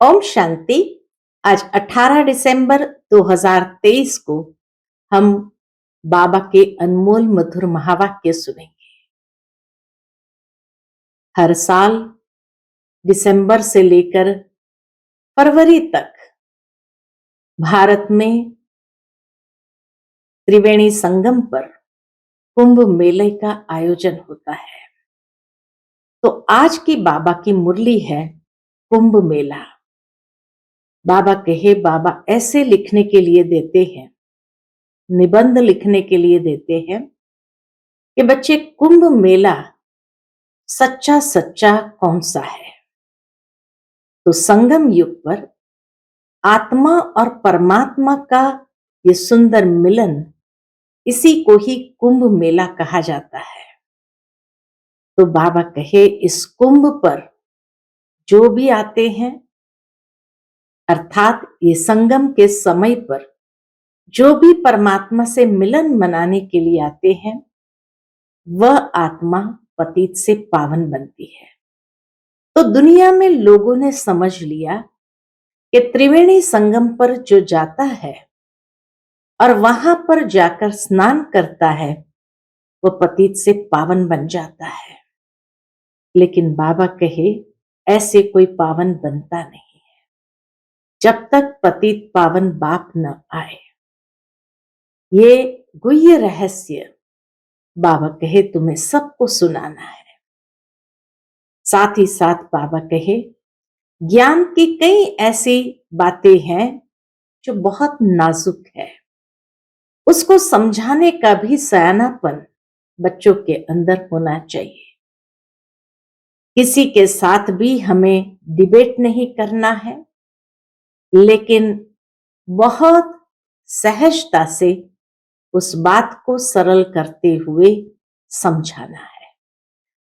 ओम शांति। आज 18 दिसंबर 2023 को हम बाबा के अनमोल मधुर महावाक्य सुनेंगे। हर साल दिसंबर से लेकर फरवरी तक भारत में त्रिवेणी संगम पर कुंभ मेले का आयोजन होता है। तो आज की बाबा की मुरली है कुंभ मेला। बाबा कहे, बाबा ऐसे लिखने के लिए देते हैं, निबंध लिखने के लिए देते हैं कि बच्चे, कुंभ मेला सच्चा सच्चा कौन सा है। तो संगम युग पर आत्मा और परमात्मा का ये सुंदर मिलन, इसी को ही कुंभ मेला कहा जाता है। तो बाबा कहे, इस कुंभ पर जो भी आते हैं, अर्थात ये संगम के समय पर जो भी परमात्मा से मिलन मनाने के लिए आते हैं, वह आत्मा पतित से पावन बनती है। तो दुनिया में लोगों ने समझ लिया कि त्रिवेणी संगम पर जो जाता है और वहां पर जाकर स्नान करता है, वह पतित से पावन बन जाता है। लेकिन बाबा कहे, ऐसे कोई पावन बनता नहीं है जब तक पतित पावन बाप न आए। ये गुह्य रहस्य बाबा कहे तुम्हें सबको सुनाना है। साथ ही साथ बाबा कहे, ज्ञान की कई ऐसी बातें हैं जो बहुत नाजुक है, उसको समझाने का भी सयानापन बच्चों के अंदर होना चाहिए। किसी के साथ भी हमें डिबेट नहीं करना है, लेकिन बहुत सहजता से उस बात को सरल करते हुए समझाना है।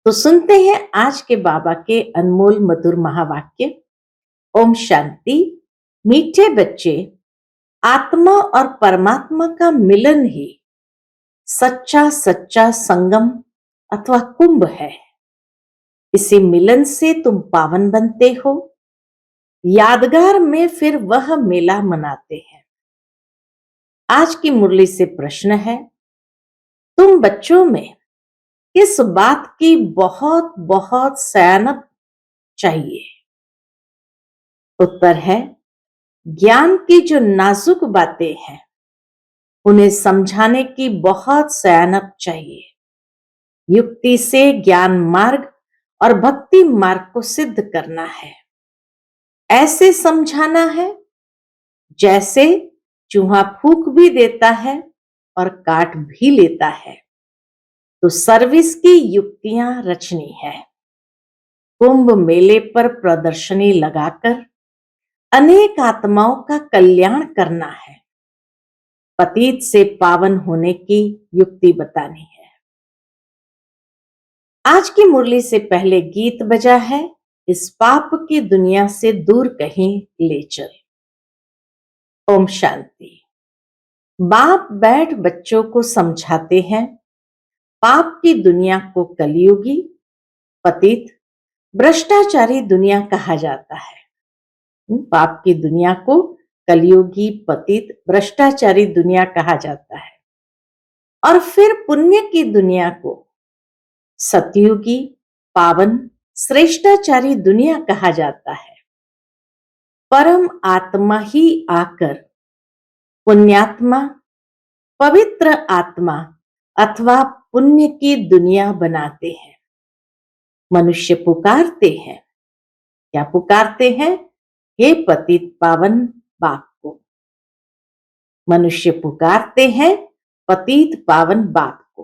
तो सुनते हैं आज के बाबा के अनमोल मधुर महावाक्य। ओम शांति। मीठे बच्चे, आत्मा और परमात्मा का मिलन ही सच्चा सच्चा संगम अथवा कुंभ है। इसी मिलन से तुम पावन बनते हो। यादगार में फिर वह मेला मनाते हैं। आज की मुरली से प्रश्न है, तुम बच्चों में किस बात की बहुत बहुत सयानप चाहिए? उत्तर है, ज्ञान की जो नाजुक बातें हैं उन्हें समझाने की बहुत सयानप चाहिए। युक्ति से ज्ञान मार्ग और भक्ति मार्ग को सिद्ध करना है। ऐसे समझाना है जैसे चूहा फूंक भी देता है और काट भी लेता है। तो सर्विस की युक्तियां रचनी है। कुंभ मेले पर प्रदर्शनी लगाकर अनेक आत्माओं का कल्याण करना है। पतित से पावन होने की युक्ति बतानी है। आज की मुरली से पहले गीत बजा है, इस पाप की दुनिया से दूर कहीं ले चल। ओम शांति। बाप बैठ बच्चों को समझाते हैं, पाप की दुनिया को कलियुगी, पतित, भ्रष्टाचारी दुनिया कहा जाता है। पाप की दुनिया को कलियुगी, पतित, भ्रष्टाचारी दुनिया कहा जाता है। और फिर पुण्य की दुनिया को सतयुगी, पावन, श्रेष्ठाचारी दुनिया कहा जाता है। परम आत्मा ही आकर पुण्यात्मा, पवित्र आत्मा अथवा पुण्य की दुनिया बनाते हैं। मनुष्य पुकारते हैं, क्या पुकारते हैं? हे पतित पावन बाप को। मनुष्य पुकारते हैं पतित पावन बाप को,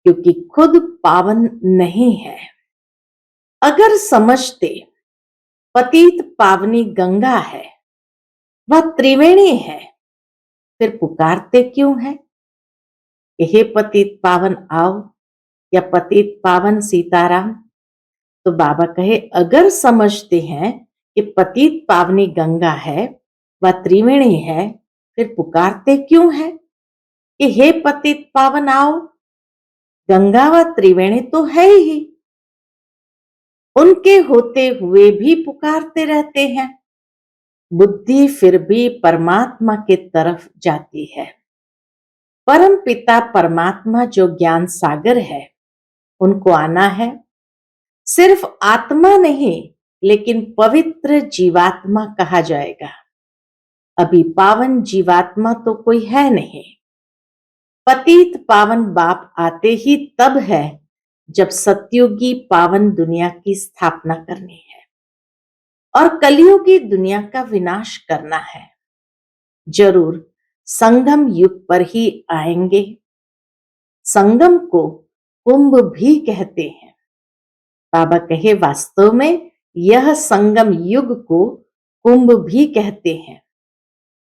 क्योंकि खुद पावन नहीं है। अगर समझते पतित पावनी गंगा है, वह त्रिवेणी है, फिर पुकारते क्यों है? हे पतित पावन आओ, या पतित पावन सीताराम। तो बाबा कहे, अगर समझते हैं कि पतित पावनी गंगा है, वह त्रिवेणी है, फिर पुकारते क्यों है कि हे पतित पावन आओ? गंगा व त्रिवेणी तो है ही, उनके होते हुए भी पुकारते रहते हैं। बुद्धि फिर भी परमात्मा की तरफ जाती है। परम पिता परमात्मा जो ज्ञान सागर है, उनको आना है। सिर्फ आत्मा नहीं, लेकिन पवित्र जीवात्मा कहा जाएगा। अभी पावन जीवात्मा तो कोई है नहीं। पतित पावन बाप आते ही तब है जब सतयुगी पावन दुनिया की स्थापना करनी है और कलियुगी दुनिया का विनाश करना है। जरूर संगम युग पर ही आएंगे। संगम को कुंभ भी कहते हैं। बाबा कहे वास्तव में यह संगम युग को कुंभ भी कहते हैं।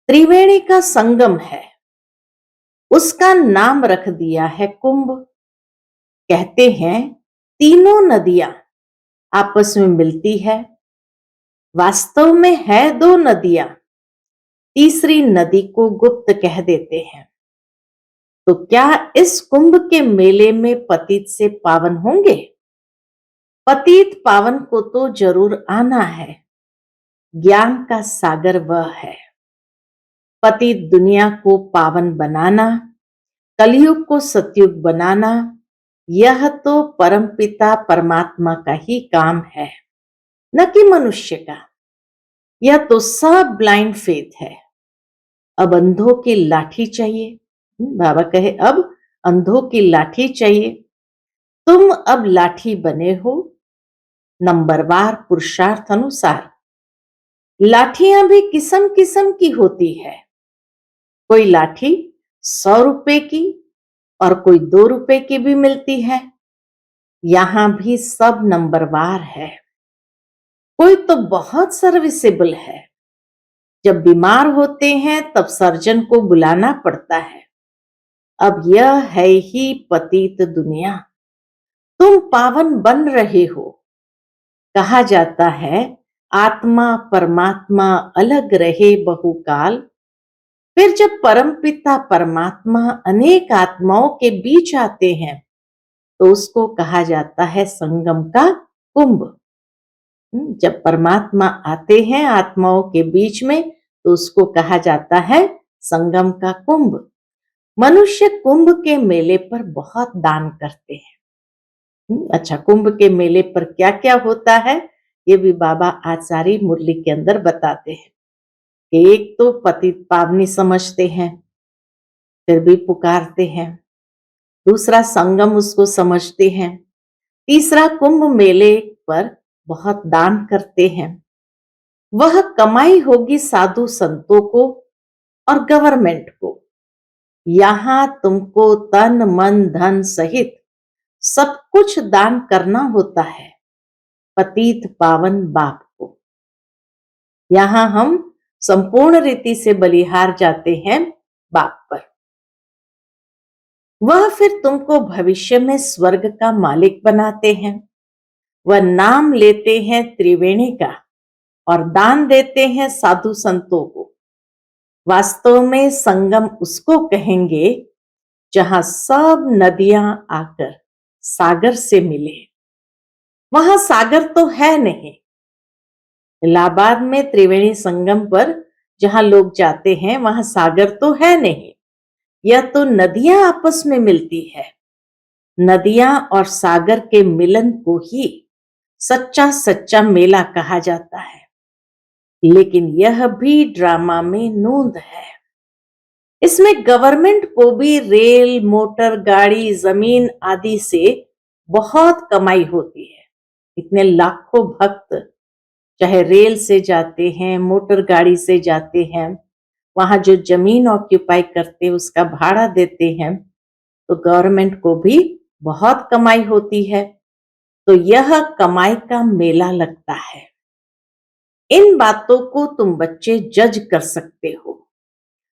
त्रिवेणी का संगम है, उसका नाम रख दिया है कुंभ। कहते हैं तीनों नदियां आपस में मिलती है, वास्तव में है दो नदियां, तीसरी नदी को गुप्त कह देते हैं। तो क्या इस कुंभ के मेले में पतित से पावन होंगे? पतित पावन को तो जरूर आना है। ज्ञान का सागर वह है। पतित दुनिया को पावन बनाना, कलयुग को सतयुग बनाना, यह तो परमपिता परमात्मा का ही काम है, न कि मनुष्य का। यह तो सब ब्लाइंड फेथ है। अब अंधों की लाठी चाहिए। बाबा कहे अब अंधों की लाठी चाहिए। तुम अब लाठी बने हो नंबरवार पुरुषार्थ अनुसार। लाठियां भी किस्म किस्म की होती है। कोई लाठी 100 रुपए की और कोई 2 रुपए की भी मिलती है। यहां भी सब नंबरवार है। कोई तो बहुत सर्विसेबल है। जब बीमार होते हैं तब सर्जन को बुलाना पड़ता है। अब यह है ही पतित दुनिया। तुम पावन बन रहे हो। कहा जाता है आत्मा परमात्मा अलग रहे बहुकाल। फिर जब परमपिता परमात्मा अनेक आत्माओं के बीच आते हैं तो उसको कहा जाता है संगम का कुंभ। जब परमात्मा आते हैं आत्माओं के बीच में तो उसको कहा जाता है संगम का कुंभ। मनुष्य कुंभ के मेले पर बहुत दान करते हैं। अच्छा, कुंभ के मेले पर क्या क्या होता है ये भी बाबा आज सारी मुरली के अंदर बताते हैं। एक तो पतित पावनी समझते हैं, फिर भी पुकारते हैं। दूसरा संगम उसको समझते हैं। तीसरा कुंभ मेले पर बहुत दान करते हैं। वह कमाई होगी साधु संतों को और गवर्नमेंट को। यहां तुमको तन मन धन सहित सब कुछ दान करना होता है पतित पावन बाप को। यहां हम संपूर्ण रीति से बलिहार जाते हैं बाप पर। वह फिर तुमको भविष्य में स्वर्ग का मालिक बनाते हैं। वह नाम लेते हैं त्रिवेणी का और दान देते हैं साधु संतों को। वास्तव में संगम उसको कहेंगे जहां सब नदियां आकर सागर से मिले। वहां सागर तो है नहीं। इलाहाबाद में त्रिवेणी संगम पर जहां लोग जाते हैं वहां सागर तो है नहीं। यह तो नदियां आपस में मिलती है। नदियां और सागर के मिलन को ही सच्चा सच्चा मेला कहा जाता है। लेकिन यह भी ड्रामा में नोंद है। इसमें गवर्नमेंट को भी रेल मोटर गाड़ी जमीन आदि से बहुत कमाई होती है। इतने लाखों भक्त चाहे रेल से जाते हैं मोटर गाड़ी से जाते हैं, वहां जो जमीन ऑक्यूपाई करते हैं उसका भाड़ा देते हैं, तो गवर्नमेंट को भी बहुत कमाई होती है। तो यह कमाई का मेला लगता है। इन बातों को तुम बच्चे जज कर सकते हो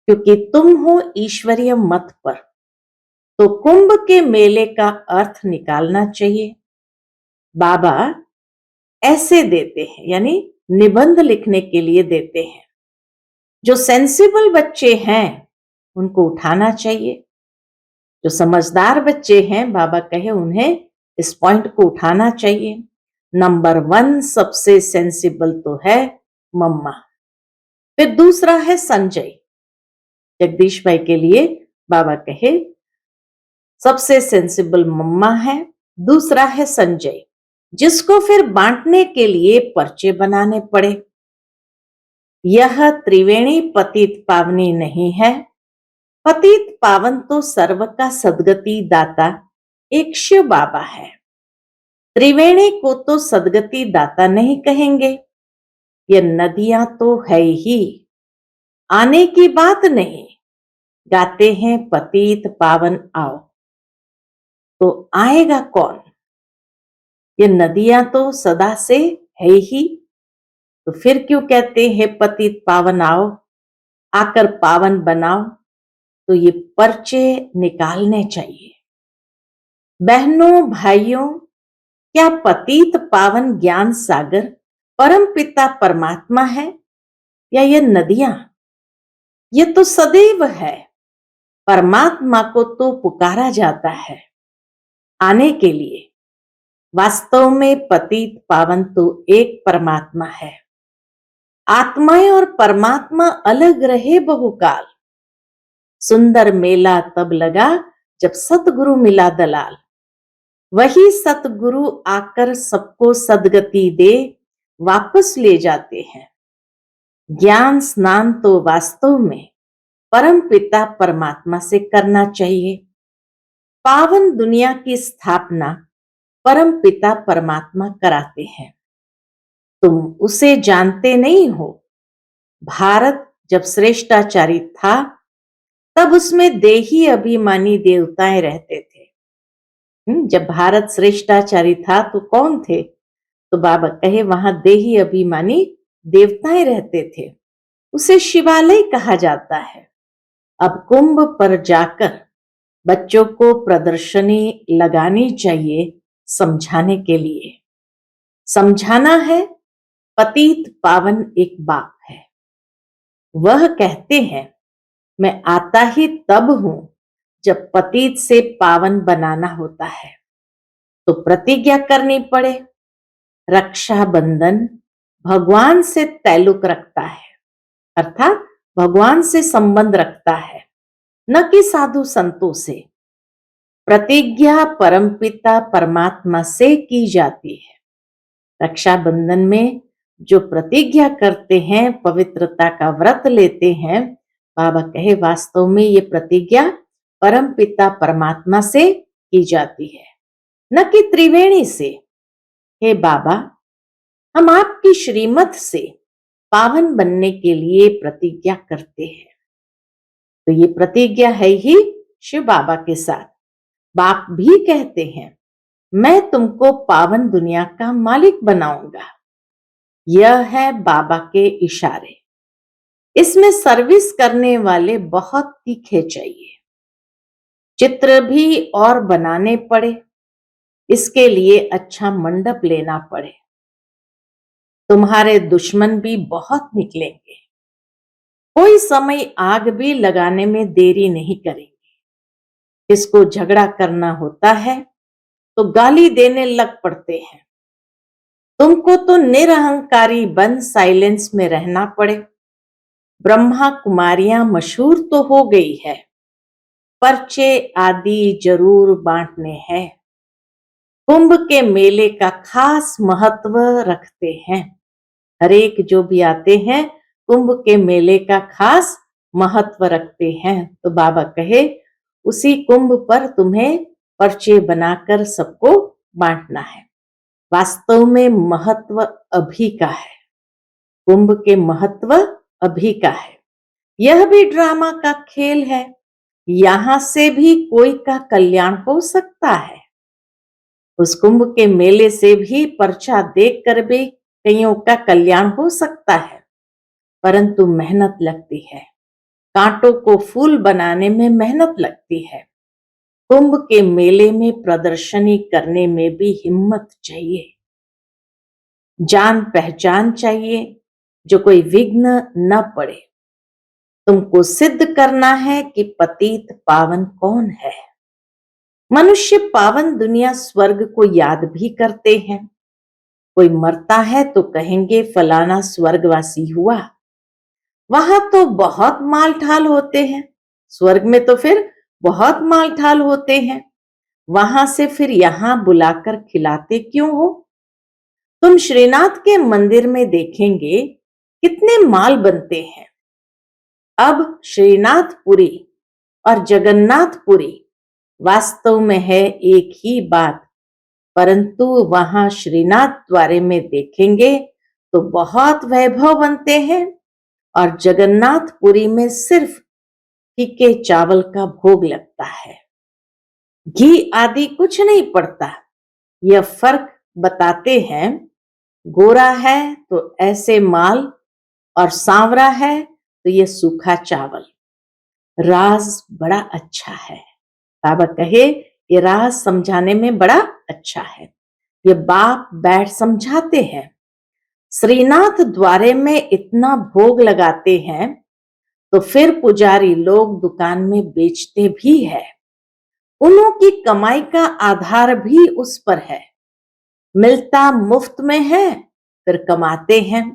क्योंकि तुम हो ईश्वरीय मत पर। तो कुंभ के मेले का अर्थ निकालना चाहिए। बाबा ऐसे देते हैं, यानी निबंध लिखने के लिए देते हैं। जो सेंसिबल बच्चे हैं उनको उठाना चाहिए। जो समझदार बच्चे हैं बाबा कहे उन्हें इस पॉइंट को उठाना चाहिए। नंबर 1 सबसे सेंसिबल तो है मम्मा। फिर दूसरा है संजय। जगदीश भाई के लिए बाबा कहे सबसे सेंसिबल मम्मा है। दूसरा है संजय, जिसको फिर बांटने के लिए पर्चे बनाने पड़े। यह त्रिवेणी पतित पावनी नहीं है। पतित पावन तो सर्व का सदगति दाता एक शिव बाबा है। त्रिवेणी को तो सदगति दाता नहीं कहेंगे। ये नदियां तो है ही, आने की बात नहीं। गाते हैं पतित पावन आओ, तो आएगा कौन? ये नदियां तो सदा से है ही, तो फिर क्यों कहते हैं पतित पावन आओ, आकर पावन बनाओ? तो ये पर्चे निकालने चाहिए। बहनों भाइयों, क्या पतित पावन ज्ञान सागर परम पिता परमात्मा है या ये नदियां? ये तो सदैव है। परमात्मा को तो पुकारा जाता है आने के लिए। वास्तव में पतित पावन तो एक परमात्मा है। आत्माएं और परमात्मा अलग रहे बहुकाल। सुंदर मेला तब लगा जब सतगुरु मिला दलाल। वही सतगुरु आकर सबको सदगति दे वापस ले जाते हैं। ज्ञान स्नान तो वास्तव में परम पिता परमात्मा से करना चाहिए। पावन दुनिया की स्थापना परम पिता परमात्मा कराते हैं। तुम उसे जानते नहीं हो। भारत जब श्रेष्ठाचारी था तब उसमें देही अभिमानी देवताएं रहते थे। जब भारत श्रेष्ठाचारी था तो कौन थे? तो बाबा कहे वहां देही अभिमानी देवताएं रहते थे। उसे शिवालय कहा जाता है। अब कुंभ पर जाकर बच्चों को प्रदर्शनी लगानी चाहिए समझाने के लिए। समझाना है पतित पावन एक बाप है। वह कहते हैं मैं आता ही तब हूं जब पतित से पावन बनाना होता है, तो प्रतिज्ञा करनी पड़े। रक्षाबंधन भगवान से ताल्लुक रखता है, अर्थात भगवान से संबंध रखता है, न कि साधु संतों से। प्रतिज्ञा परमपिता परमात्मा से की जाती है। रक्षाबंधन में जो प्रतिज्ञा करते हैं, पवित्रता का व्रत लेते हैं, बाबा कहे वास्तव में ये प्रतिज्ञा परमपिता परमात्मा से की जाती है, न कि त्रिवेणी से। हे बाबा, हम आपकी श्रीमत से पावन बनने के लिए प्रतिज्ञा करते हैं। तो ये प्रतिज्ञा है ही शिव बाबा के साथ। बाप भी कहते हैं मैं तुमको पावन दुनिया का मालिक बनाऊंगा। यह है बाबा के इशारे। इसमें सर्विस करने वाले बहुत तीखे चाहिए। चित्र भी और बनाने पड़े, इसके लिए अच्छा मंडप लेना पड़े। तुम्हारे दुश्मन भी बहुत निकलेंगे। कोई समय आग भी लगाने में देरी नहीं करेंगे। इसको झगड़ा करना होता है तो गाली देने लग पड़ते हैं। तुमको तो निरहंकारी बन साइलेंस में रहना पड़े। ब्रह्मा कुमारियां मशहूर तो हो गई है, पर्चे आदि जरूर बांटने हैं। कुंभ के मेले का खास महत्व रखते हैं। हरेक जो भी आते हैं कुंभ के मेले का खास महत्व रखते हैं। तो बाबा कहे उसी कुंभ पर तुम्हें पर्चे बनाकर सबको बांटना है। वास्तव में महत्व अभी का है। कुंभ के महत्व अभी का है। यह भी ड्रामा का खेल है। यहां से भी कोई का कल्याण हो सकता है। उस कुंभ के मेले से भी पर्चा देखकर भी कईयों का कल्याण हो सकता है, परंतु मेहनत लगती है। कांटों को फूल बनाने में मेहनत लगती है। कुंभ के मेले में प्रदर्शनी करने में भी हिम्मत चाहिए, जान पहचान चाहिए, जो कोई विघ्न न पड़े। तुमको सिद्ध करना है कि पतित पावन कौन है। मनुष्य पावन दुनिया स्वर्ग को याद भी करते हैं। कोई मरता है तो कहेंगे फलाना स्वर्गवासी हुआ। वहां तो बहुत माल ठाल होते हैं, स्वर्ग में तो फिर बहुत माल ठाल होते हैं, वहां से फिर यहां बुलाकर खिलाते क्यों हो? तुम श्रीनाथ के मंदिर में देखेंगे कितने माल बनते हैं। अब श्रीनाथपुरी और जगन्नाथपुरी वास्तव में है एक ही बात, परंतु वहां श्रीनाथ द्वारे में देखेंगे तो बहुत वैभव बनते हैं और जगन्नाथपुरी में सिर्फ फीके चावल का भोग लगता है, घी आदि कुछ नहीं पड़ता। यह फर्क बताते हैं, गोरा है तो ऐसे माल और सांवरा है तो यह सूखा चावल। राज बड़ा अच्छा है। बाबा कहे ये राज समझाने में बड़ा अच्छा है। ये बाप बैठ समझाते हैं। श्रीनाथ द्वारे में इतना भोग लगाते हैं तो फिर पुजारी लोग दुकान में बेचते भी है। उन्हों की कमाई का आधार भी उस पर है। मिलता मुफ्त में है फिर कमाते हैं।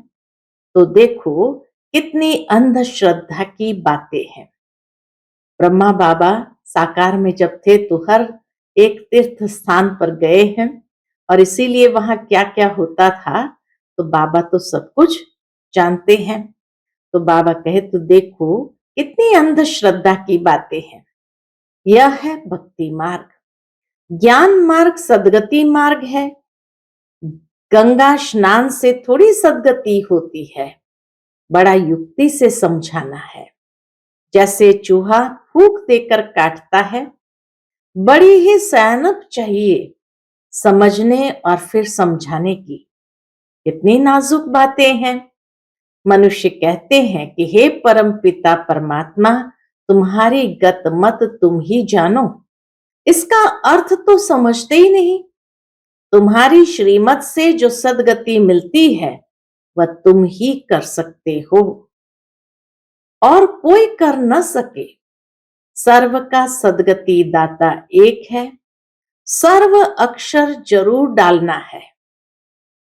तो देखो कितनी अंधश्रद्धा की बातें हैं। ब्रह्मा बाबा साकार में जब थे तो हर एक तीर्थ स्थान पर गए हैं और इसीलिए वहां क्या क्या होता था तो बाबा तो सब कुछ जानते हैं। तो बाबा कहे तो देखो कितनी अंधश्रद्धा की बातें हैं। यह है भक्ति मार्ग, ज्ञान मार्ग सदगति मार्ग है। गंगा स्नान से थोड़ी सदगति होती है, बड़ा युक्ति से समझाना है। जैसे चूहा फूंक देकर काटता है, बड़ी ही सयानप चाहिए समझने और फिर समझाने की। कितनी नाजुक बातें हैं। मनुष्य कहते हैं कि हे परम पिता परमात्मा, तुम्हारी गत मत तुम ही जानो। इसका अर्थ तो समझते ही नहीं। तुम्हारी श्रीमत से जो सदगति मिलती है वह तुम ही कर सकते हो और कोई कर न सके। सर्व का सदगति दाता एक है, सर्व अक्षर जरूर डालना है।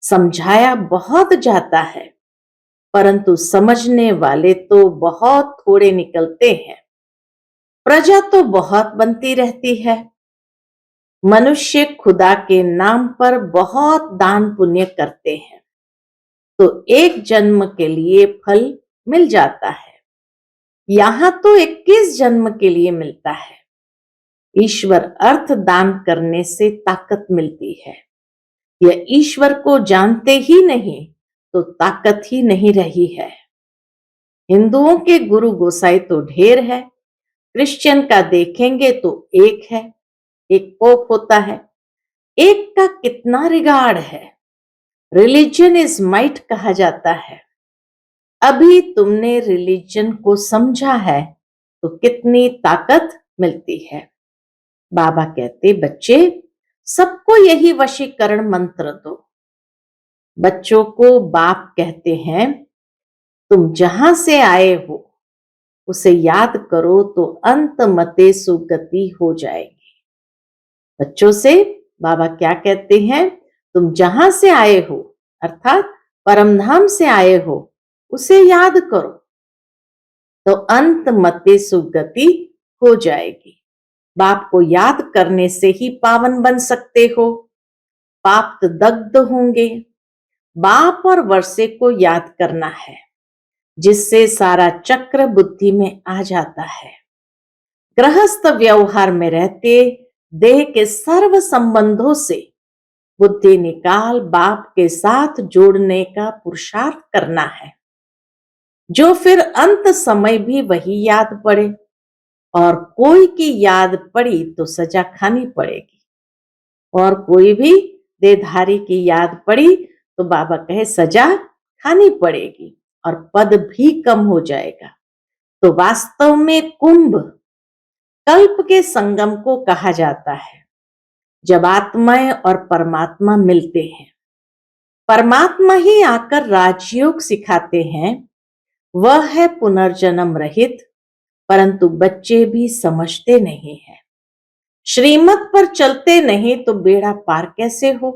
समझाया बहुत जाता है परंतु समझने वाले तो बहुत थोड़े निकलते हैं। प्रजा तो बहुत बनती रहती है। मनुष्य खुदा के नाम पर बहुत दान पुण्य करते हैं तो एक जन्म के लिए फल मिल जाता है। यहां तो 21 जन्म के लिए मिलता है। ईश्वर अर्थ दान करने से ताकत मिलती है। यह ईश्वर को जानते ही नहीं तो ताकत ही नहीं रही है। हिंदुओं के गुरु गोसाई तो ढेर है, क्रिश्चियन का देखेंगे तो एक है, एक पोप होता है। एक का कितना रिगार्ड है। रिलीजन इज माइट कहा जाता है। अभी तुमने रिलीजन को समझा है तो कितनी ताकत मिलती है। बाबा कहते बच्चे सबको यही वशीकरण मंत्र दो। बच्चों को बाप कहते हैं तुम जहां से आए हो उसे याद करो तो अंत मते सुगति हो जाएगी। बच्चों से बाबा क्या कहते हैं, तुम जहां से आए हो अर्थात परमधाम से आए हो उसे याद करो तो अंत मते सुगति हो जाएगी। बाप को याद करने से ही पावन बन सकते हो। पाप तो दग्ध होंगे। बाप और वर्षे को याद करना है जिससे सारा चक्र बुद्धि में आ जाता है। गृहस्थ व्यवहार में रहते देह के सर्व संबंधों से बुद्धि निकाल बाप के साथ जोड़ने का पुरुषार्थ करना है, जो फिर अंत समय भी वही याद पड़े। और कोई की याद पड़ी तो सजा खानी पड़ेगी, और कोई भी देहधारी की याद पड़ी तो बाबा कहे सजा खानी पड़ेगी और पद भी कम हो जाएगा। तो वास्तव में कुंभ कल्प के संगम को कहा जाता है, जब आत्माएं और परमात्मा मिलते हैं। परमात्मा ही आकर राजयोग सिखाते हैं। वह है पुनर्जन्म रहित, परंतु बच्चे भी समझते नहीं है। श्रीमत पर चलते नहीं तो बेड़ा पार कैसे हो।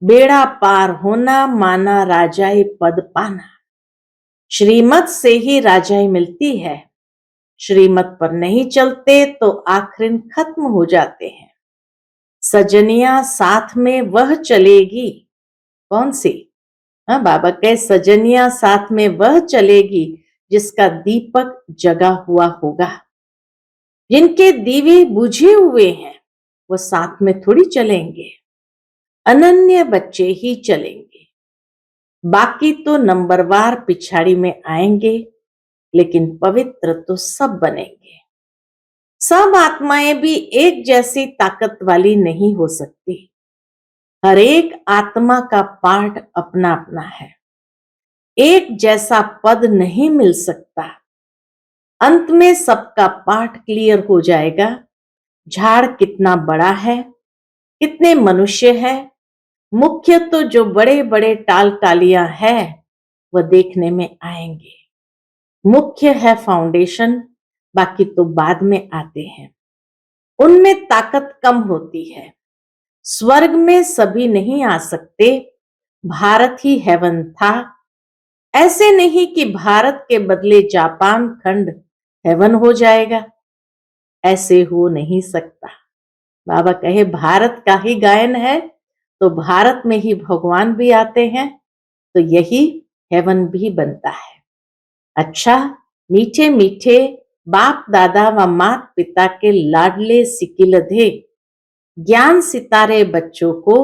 बेड़ा पार होना माना राजाए पद पाना। श्रीमत से ही राजाई मिलती है, श्रीमत पर नहीं चलते तो आखिर खत्म हो जाते हैं। सजनिया साथ में वह चलेगी, कौन सी? हाँ, बाबा कहे सजनिया साथ में वह चलेगी जिसका दीपक जगा हुआ होगा। जिनके दीवे बुझे हुए हैं वो साथ में थोड़ी चलेंगे, अनन्य बच्चे ही चलेंगे। बाकी तो नंबरवार पिछाड़ी में आएंगे, लेकिन पवित्र तो सब बनेंगे। सब आत्माएं भी एक जैसी ताकत वाली नहीं हो सकती। हर एक आत्मा का पाठ अपना अपना है, एक जैसा पद नहीं मिल सकता। अंत में सबका पाठ क्लियर हो जाएगा। झाड़ कितना बड़ा है, कितने मनुष्य है, मुख्य तो जो बड़े बड़े टाल टालियां हैं वह देखने में आएंगे। मुख्य है फाउंडेशन, बाकी तो बाद में आते हैं। उनमें ताकत कम होती है। स्वर्ग में सभी नहीं आ सकते, भारत ही हेवन था। ऐसे नहीं कि भारत के बदले जापान खंड हेवन हो जाएगा, ऐसे हो नहीं सकता। बाबा कहे भारत का ही गायन है तो भारत में ही भगवान भी आते हैं, तो यही हेवन भी बनता है। अच्छा, मीठे मीठे बाप दादा व मात पिता के लाडले सिकिलधे ज्ञान सितारे बच्चों को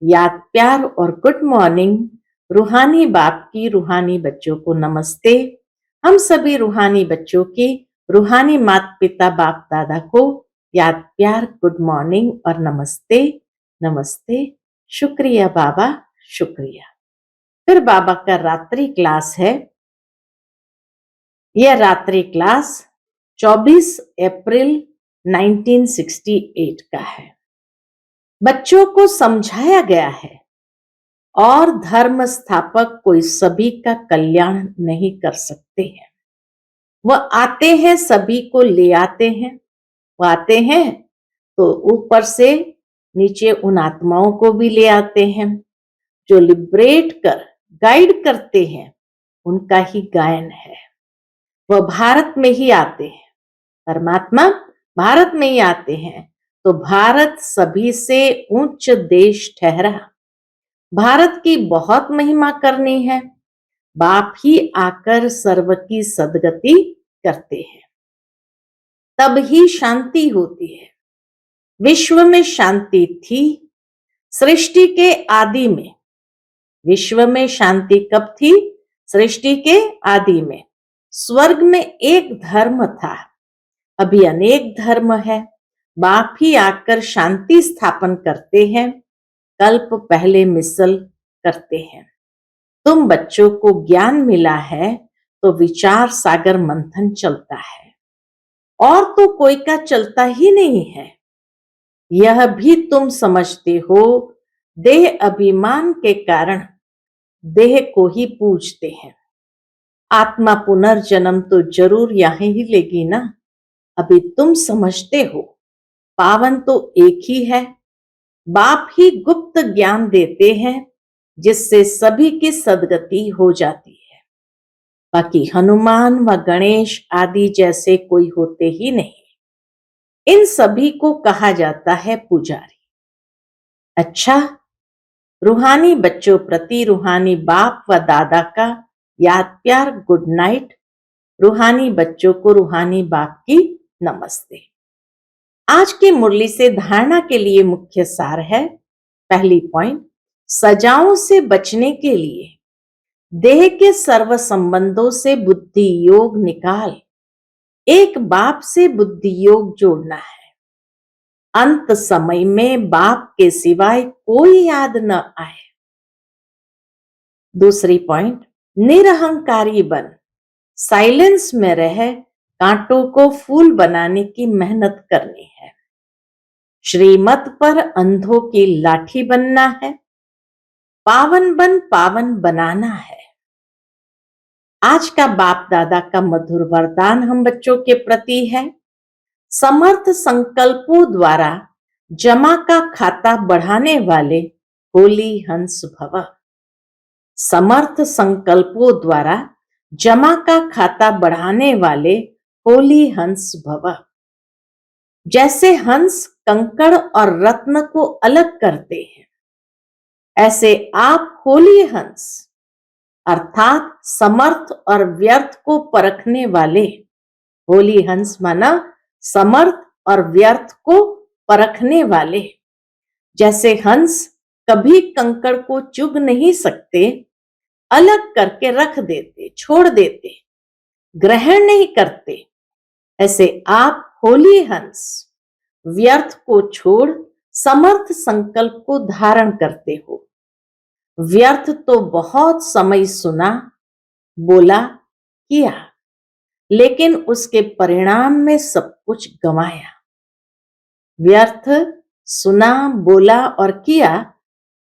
याद प्यार और गुड मॉर्निंग। रूहानी बाप की रूहानी बच्चों को नमस्ते। हम सभी रूहानी बच्चों की रूहानी माता पिता बाप दादा को याद प्यार गुड मॉर्निंग और नमस्ते नमस्ते। शुक्रिया बाबा, शुक्रिया। फिर बाबा का रात्रि क्लास है। यह रात्रि क्लास 24 अप्रैल 1968 का है। बच्चों को समझाया गया है और धर्म स्थापक कोई सभी का कल्याण नहीं कर सकते हैं। वह आते हैं, सभी को ले आते हैं। वो आते हैं तो ऊपर से नीचे उन आत्माओं को भी ले आते हैं। जो लिबरेट कर गाइड करते हैं उनका ही गायन है। वह भारत में ही आते हैं, परमात्मा भारत में ही आते हैं, तो भारत सभी से उच्च देश ठहरा। भारत की बहुत महिमा करनी है। बाप ही आकर सर्व की सदगति करते हैं, तब ही शांति होती है। विश्व में शांति थी सृष्टि के आदि में। विश्व में शांति कब थी? सृष्टि के आदि में। स्वर्ग में एक धर्म था, अभी अनेक धर्म है। बाप ही आकर शांति स्थापन करते हैं, कल्प पहले मिसल करते हैं। तुम बच्चों को ज्ञान मिला है तो विचार सागर मंथन चलता है, और तो कोई का चलता ही नहीं है। यह भी तुम समझते हो, देह अभिमान के कारण देह को ही पूजते हैं। आत्मा पुनर्जन्म तो जरूर यहीं ही लेगी ना। अभी तुम समझते हो पावन तो एक ही है। बाप ही गुप्त ज्ञान देते हैं जिससे सभी की सदगति हो जाती है। बाकी हनुमान व गणेश आदि जैसे कोई होते ही नहीं। इन सभी को कहा जाता है पुजारी। अच्छा, रूहानी बच्चों प्रति रूहानी बाप व दादा का याद प्यार गुड नाइट। रूहानी बच्चों को रूहानी बाप की नमस्ते। आज की मुरली से धारणा के लिए मुख्य सार है। पहली पॉइंट, सजाओं से बचने के लिए देह के सर्व संबंधों से बुद्धि योग निकाल एक बाप से बुद्धि योग जोड़ना है। अंत समय में बाप के सिवाय कोई याद न आए। दूसरी पॉइंट, निरहंकारी बन, साइलेंस में रह कांटों को फूल बनाने की मेहनत करनी है। श्रीमत पर अंधों की लाठी बनना है। पावन बन पावन बनाना है। आज का बाप दादा का मधुर वरदान हम बच्चों के प्रति है। समर्थ संकल्पों द्वारा जमा का खाता बढ़ाने वाले होली हंस भव। समर्थ संकल्पों द्वारा जमा का खाता बढ़ाने वाले होली हंस भव। जैसे हंस कंकड़ और रत्न को अलग करते हैं, ऐसे आप होली हंस अर्थात समर्थ और व्यर्थ को परखने वाले, होली हंस माना समर्थ और व्यर्थ को परखने वाले। जैसे हंस कभी कंकड़ को चुग नहीं सकते, अलग करके रख देते, छोड़ देते, ग्रहण नहीं करते, ऐसे आप होली हंस व्यर्थ को छोड़ समर्थ संकल्प को धारण करते हो। व्यर्थ तो बहुत समय सुना, बोला, किया, लेकिन उसके परिणाम में सब कुछ गंवाया। व्यर्थ सुना, बोला और किया,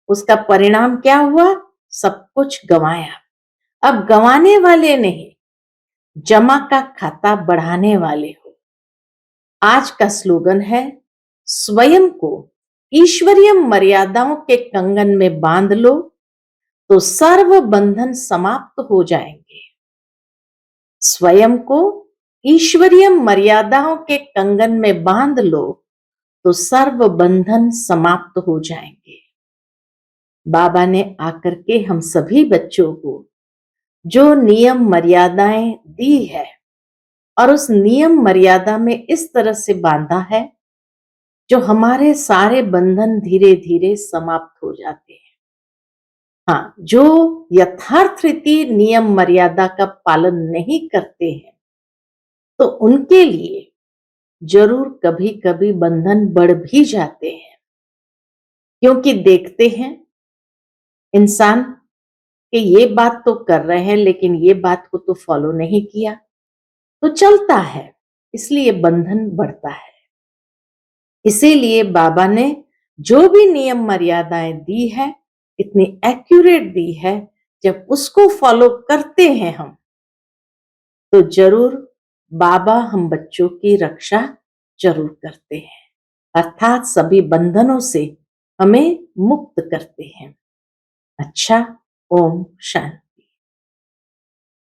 उसका परिणाम क्या हुआ? सब कुछ गंवाया। अब गंवाने वाले नहीं, जमा का खाता बढ़ाने वाले हो। आज का स्लोगन है, स्वयं को ईश्वरीय मर्यादाओं के कंगन में बांध लो तो सर्व बंधन समाप्त हो जाएंगे। स्वयं को ईश्वरीय मर्यादाओं के कंगन में बांध लो तो सर्व बंधन समाप्त हो जाएंगे। बाबा ने आकर के हम सभी बच्चों को जो नियम मर्यादाएं दी है और उस नियम मर्यादा में इस तरह से बांधा है, जो हमारे सारे बंधन धीरे धीरे समाप्त हो जाते हैं। हाँ, जो यथार्थ रीति नियम मर्यादा का पालन नहीं करते हैं, तो उनके लिए जरूर कभी कभी बंधन बढ़ भी जाते हैं, क्योंकि देखते हैं इंसान कि ये बात तो कर रहे हैं लेकिन ये बात को तो फॉलो नहीं किया, तो चलता है, इसलिए बंधन बढ़ता है। इसीलिए बाबा ने जो भी नियम मर्यादाएं दी है, इतनी एक्यूरेट दी है, जब उसको फॉलो करते हैं हम, तो जरूर बाबा हम बच्चों की रक्षा जरूर करते हैं, अर्थात सभी बंधनों से हमें मुक्त करते हैं। अच्छा, ओम शांति।